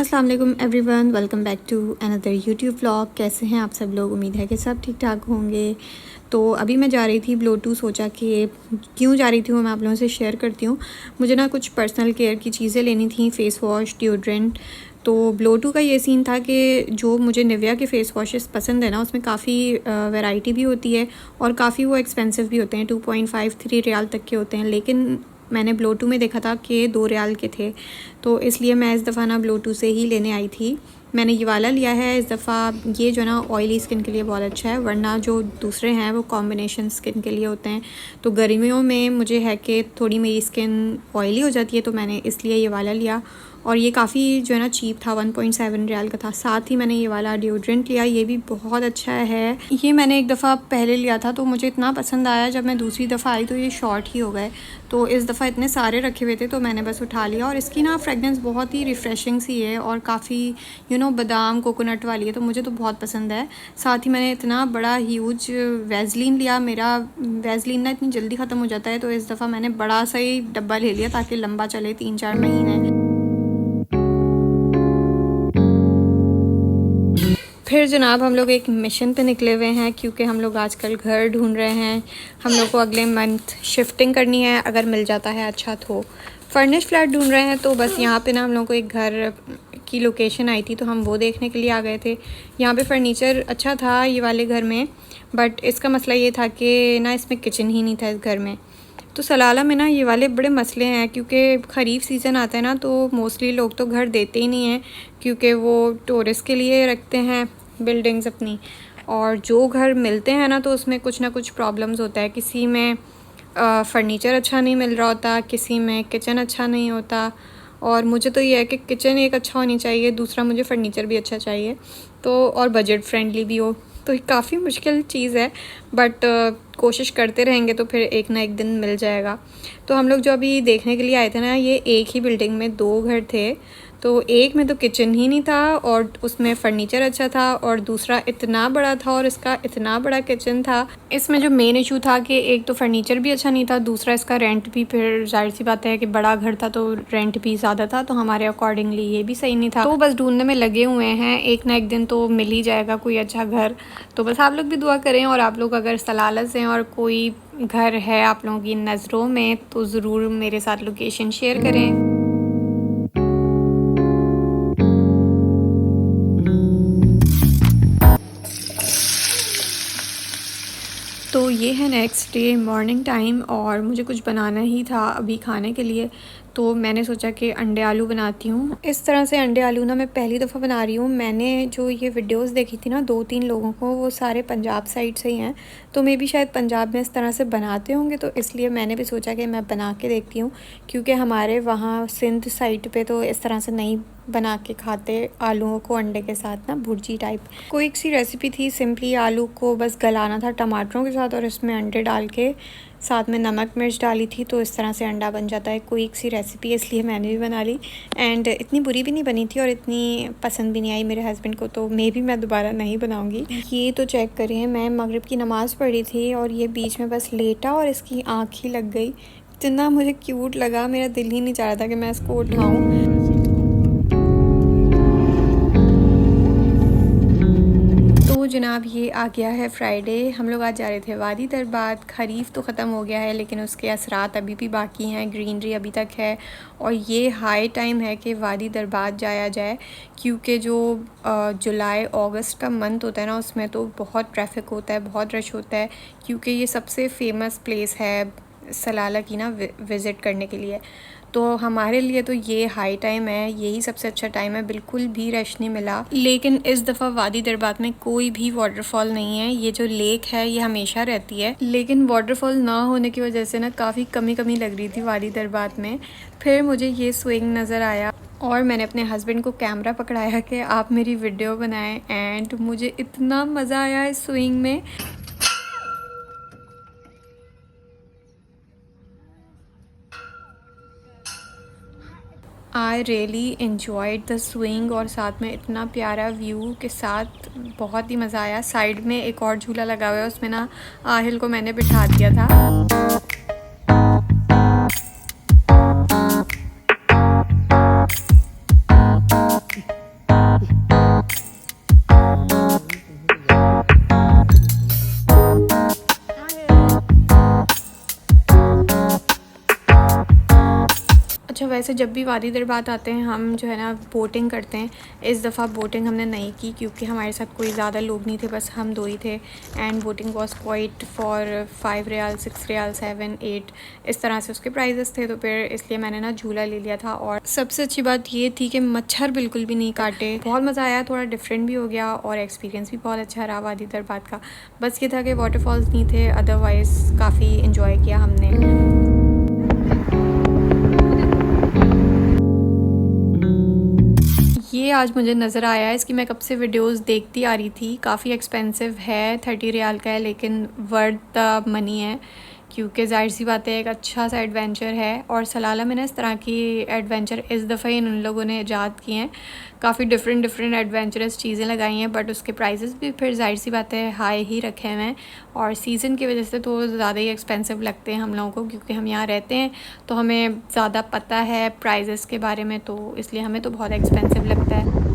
अस्सलाम वालेकुम everyone, welcome back to another YouTube vlog. कैसे हैं आप सब लोग? उम्मीद है कि सब ठीक ठाक होंगे। तो अभी मैं जा रही थी ब्लो-2, सोचा कि क्यों जा रही थी वो मैं आप लोगों से शेयर करती हूँ। मुझे ना कुछ पर्सनल केयर की चीज़ें लेनी थी, फ़ेस वॉश, डिओड्रेंट। तो ब्लो-2 का ये सीन था कि जो मुझे निविया के फ़ेस वॉशेस पसंद है ना, उसमें काफ़ी वैरायटी भी होती है और काफ़ी वो एक्सपेंसिव भी होते हैं। 2.5-3 रियाल तक के होते हैं, लेकिन मैंने ब्लो-2 में देखा था कि 2 रियाल के थे, तो इसलिए मैं इस दफ़ा ना ब्लो-2 से ही लेने आई थी। मैंने ये वाला लिया है इस दफ़ा। ये जो ना ऑयली स्किन के लिए बहुत अच्छा है, वरना जो दूसरे हैं वो कॉम्बिनेशन स्किन के लिए होते हैं। तो गर्मियों में मुझे है कि थोड़ी मेरी स्किन ऑयली हो जाती है, तो मैंने इसलिए ये वाला लिया। और ये काफ़ी जो है ना चीप था, 1.7 रियाल का था। साथ ही मैंने ये वाला डिओड्रेंट लिया, ये भी बहुत अच्छा है। ये मैंने एक दफ़ा पहले लिया था तो मुझे इतना पसंद आया, जब मैं दूसरी दफ़ा आई तो ये शॉर्ट ही हो गए। तो इस दफ़ा इतने सारे रखे हुए थे तो मैंने बस उठा लिया। और इसकी ना फ्रेगनेंस बहुत ही रिफ़्रेशिंग सी है और काफ़ी बादाम कोकोनट वाली है, तो मुझे तो बहुत पसंद है। साथ ही मैंने इतना बड़ा ह्यूज वैसलीन लिया। मेरा वैसलीन ना इतनी जल्दी ख़त्म हो जाता है, तो इस दफ़ा मैंने बड़ा सा ही डब्बा ले लिया ताकि लंबा चले 3-4 महीने। फिर जनाब हम लोग एक मिशन पे निकले हुए हैं, क्योंकि हम लोग आजकल घर ढूंढ रहे हैं। हम लोग को अगले मंथ शिफ्टिंग करनी है, अगर मिल जाता है अच्छा तो। फर्निश फ्लैट ढूंढ रहे हैं, तो बस यहाँ पे ना हम लोग को एक घर की लोकेशन आई थी, तो हम वो देखने के लिए आ गए थे। यहाँ पे फर्नीचर अच्छा था ये वाले घर में, बट इसका मसला ये था कि ना इसमें किचन ही नहीं था इस घर में। तो सलाला में ना ये वाले बड़े मसले हैं, क्योंकि ख़रीफ सीज़न आता है ना, तो मोस्टली लोग तो घर देते ही नहीं हैं, क्योंकि वो टूरिस्ट के लिए रखते हैं बिल्डिंग्स अपनी। और जो घर मिलते हैं ना, तो उसमें कुछ ना कुछ प्रॉब्लम्स होता है। किसी में फ़र्नीचर अच्छा नहीं मिल रहा होता, किसी में किचन अच्छा नहीं होता। और मुझे तो ये है कि किचन एक अच्छा होनी चाहिए, दूसरा मुझे फ़र्नीचर भी अच्छा चाहिए, तो और बजट फ्रेंडली भी हो। तो काफ़ी मुश्किल चीज़ है, बट कोशिश करते रहेंगे तो फिर एक ना एक दिन मिल जाएगा। तो हम लोग जो अभी देखने के लिए आए थे ना, ये एक ही बिल्डिंग में 2 घर थे। तो एक में तो किचन ही नहीं था और उसमें फ़र्नीचर अच्छा था, और दूसरा इतना बड़ा था और इसका इतना बड़ा किचन था। इसमें जो मेन इशू था कि एक तो फ़र्नीचर भी अच्छा नहीं था, दूसरा इसका रेंट भी, फिर जाहिर सी बात है कि बड़ा घर था तो रेंट भी ज़्यादा था, तो हमारे अकॉर्डिंगली ये भी सही नहीं था। तो बस ढूंढने में लगे हुए हैं, एक ना एक दिन तो मिल ही जाएगा कोई अच्छा घर। तो बस आप लोग भी दुआ करें, और आप लोग अगर सलाला से और कोई घर है आप लोगों की नज़रों में, तो ज़रूर मेरे साथ लोकेशन शेयर करें। तो ये है नेक्स्ट डे मॉर्निंग टाइम, और मुझे कुछ बनाना ही था अभी खाने के लिए। तो मैंने सोचा कि अंडे आलू बनाती हूँ। इस तरह से अंडे आलू ना मैं पहली दफ़ा बना रही हूँ। मैंने जो ये वीडियोस देखी थी ना 2-3 लोगों को, वो सारे पंजाब साइड से ही हैं, तो मे भी शायद पंजाब में इस तरह से बनाते होंगे, तो इसलिए मैंने भी सोचा कि मैं बना के देखती हूँ। क्योंकि हमारे वहाँ सिंध साइड पे तो इस तरह से नहीं बना के खाते आलूओं को अंडे के साथ ना, भुर्जी टाइप। कोई एक सी रेसिपी थी, सिंपली आलू को बस गलाना था टमाटरों के साथ और इसमें अंडे डाल के, साथ में नमक मिर्च डाली थी, तो इस तरह से अंडा बन जाता है। कोई एक सी रेसिपी, इसलिए मैंने भी बना ली। एंड इतनी बुरी भी नहीं बनी थी और इतनी पसंद भी नहीं आई मेरे हस्बैंड को, तो मे भी मैं दोबारा नहीं बनाऊँगी। ये तो चेक करिए, मैं मगरिब की नमाज़ पढ़ी थी और ये बीच में बस लेटा और इसकी आँख ही लग गई। इतना मुझे क्यूट लगा, मेरा दिल ही नहीं चाह रहा था कि मैं इसको उठाऊँ। तो जनाब ये आ गया है फ्राइडे। हम लोग आज जा रहे थे वादी दरबात। ख़रीफ तो ख़त्म हो गया है, लेकिन उसके असरात अभी भी बाकी हैं, ग्रीनरी अभी तक है। और ये हाई टाइम है कि वादी दरबात जाया जाए, क्योंकि जो जुलाई अगस्त का मंथ होता है ना, उसमें तो बहुत ट्रैफिक होता है, बहुत रश होता है, क्योंकि ये सबसे फेमस प्लेस है सलाला की ना विज़िट करने के लिए। तो हमारे लिए तो ये हाई टाइम है, यही सबसे अच्छा टाइम है, बिल्कुल भी रश नहीं मिला। लेकिन इस दफ़ा वादी दरबात में कोई भी वाटरफॉल नहीं है। ये जो लेक है ये हमेशा रहती है, लेकिन वाटरफॉल ना होने की वजह से ना काफ़ी कमी कमी लग रही थी वादी दरबात में। फिर मुझे ये स्विंग नज़र आया और मैंने अपने हस्बैंड को कैमरा पकड़ाया कि आप मेरी वीडियो बनाएं, एंड मुझे इतना मज़ा आया इस स्विंग में। I really enjoyed the swing, और साथ में इतना प्यारा व्यू के साथ बहुत ही मज़ा आया। साइड में एक और झूला लगा हुआ है, उसमें ना आहिल को मैंने बिठा दिया था। अच्छा, वैसे जब भी वादी दरबात आते हैं हम जो है ना बोटिंग करते हैं। इस दफ़ा बोटिंग हमने नहीं की क्योंकि हमारे साथ कोई ज़्यादा लोग नहीं थे, बस हम 2 ही थे। And boating was quite for 5 riyal, 6 riyal, 7, 8 इस तरह से उसके प्राइजेस थे, तो फिर इसलिए मैंने ना झूला ले लिया था। और सबसे अच्छी बात ये थी कि मच्छर बिल्कुल भी नहीं काटे, बहुत मज़ा आया, थोड़ा डिफरेंट भी हो गया और एक्सपीरियंस भी बहुत अच्छा रहा वादी दरबात का। बस ये था कि वाटरफॉल्स नहीं थे, अदरवाइज़ काफ़ी इंजॉय किया हमने। ये आज मुझे नज़र आया है, इसकी मैं कब से वीडियोस देखती आ रही थी। काफ़ी एक्सपेंसिव है, 30 रियाल का है, लेकिन वर्थ द मनी है क्योंकि ज़ाहिर सी बात है एक अच्छा सा एडवेंचर है। और सलाला में ना इस तरह की एडवेंचर इस दफ़ा इन लोगों ने ईजाद किए हैं। काफ़ी डिफरेंट एडवेंचरस चीज़ें लगाई हैं, बट उसके प्राइसेस भी फिर ज़ाहिर सी बात है हाई ही रखे हुए हैं। और सीज़न की वजह से तो ज़्यादा ही एक्सपेंसिव लगते हैं हम लोगों को, क्योंकि हम यहाँ रहते हैं तो हमें ज़्यादा पता है प्राइजेस के बारे में, तो इसलिए हमें तो बहुत एक्सपेंसिव लगता है।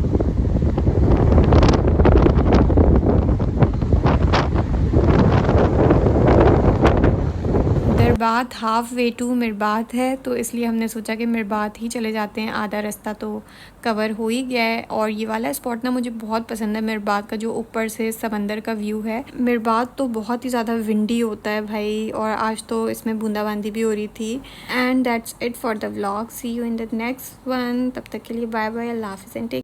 मिरबात हाफ़ वे टू मिरबात है, तो इसलिए हमने सोचा कि मिरबात ही चले जाते हैं, आधा रास्ता तो कवर हो ही गया है। और ये वाला स्पॉट ना मुझे बहुत पसंद है, मिरबात का जो ऊपर से समंदर का व्यू है। मिरबात तो बहुत ही ज़्यादा विंडी होता है भाई, और आज तो इसमें बूंदाबांदी भी हो रही थी। And that's it for the vlog, see you in the next one. तब तक के लिए बाय बाय, अल्लाह हाफ़िज़ एंड टेक